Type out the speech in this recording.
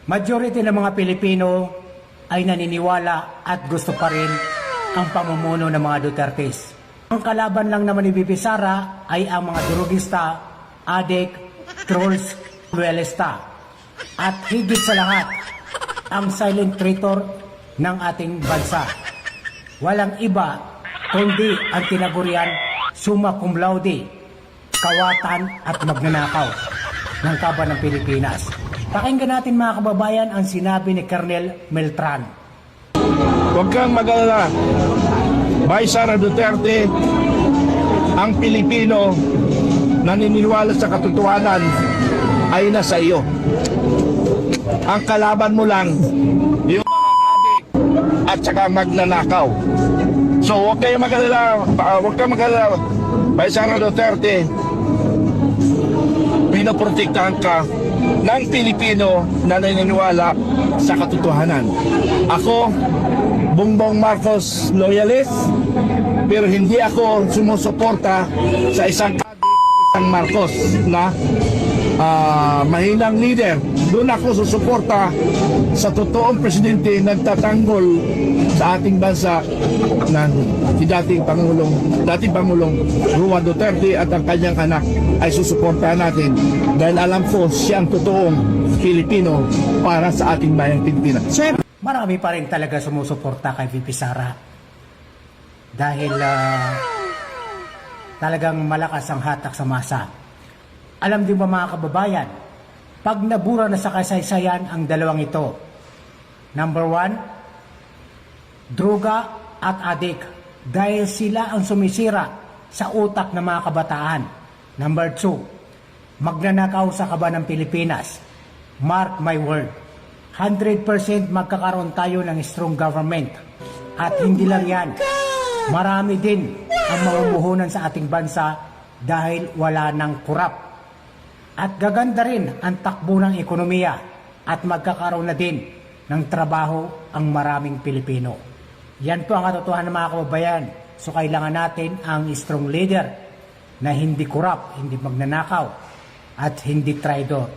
Majority ng mga Pilipino ay naniniwala at gusto pa rin ang pamumuno ng mga Dutertes. Ang kalaban lang naman ni Bibi Sara ay ang mga durugista, adik, trolls, duelista. At higit sa lahat, ang silent traitor ng ating bansa. Walang iba kundi ang tinagurian summa cum laude, kawatan at magnanakaw ng kaban ng Pilipinas. Pakinggan natin mga kababayan ang sinabi ni Colonel Meltran. Huwag kang mag-alala. By Sara Duterte, ang Pilipino naniniwala sa katotohanan ay nasa iyo. Ang kalaban mo lang, yung mga adik at saka magnanakaw. So huwag kang mag-alala. Huwag kang mag-alala. By Sara Duterte, pinoprotektahan ka ng Pilipino na naniniwala sa katotohanan. Ako, Bongbong Marcos loyalist, pero hindi ako sumusuporta sa isang Marcos na mahinang leader. Doon ako susuporta sa totoong presidente nagtatanggol sa ating bansa na si dating Pangulong Roa Duterte at ang kanyang anak ay susuportahan natin dahil alam ko siya ang totoong Pilipino para sa ating bayang Pilipinas. Marami pa rin talaga sumusuporta kay Bibi Sara dahil talagang malakas ang hatak sa masa. Alam din ba mga kababayan, pag nabura na sa kasaysayan ang dalawang ito, number 1, droga at adik dahil sila ang sumisira sa utak ng mga kabataan. Number 2, magnanakaw sa kaban ng Pilipinas. Mark my word, 100% magkakaroon tayo ng strong government. At hindi lang yan, marami din ang mamumuhunan sa ating bansa dahil wala ng kurap. At gaganda rin ang takbo ng ekonomiya at magkakaroon na din ng trabaho ang maraming Pilipino. Yan po ang katotohanan ng mga kababayan. So kailangan natin ang strong leader na hindi kurap, hindi magnanakaw at hindi traidor.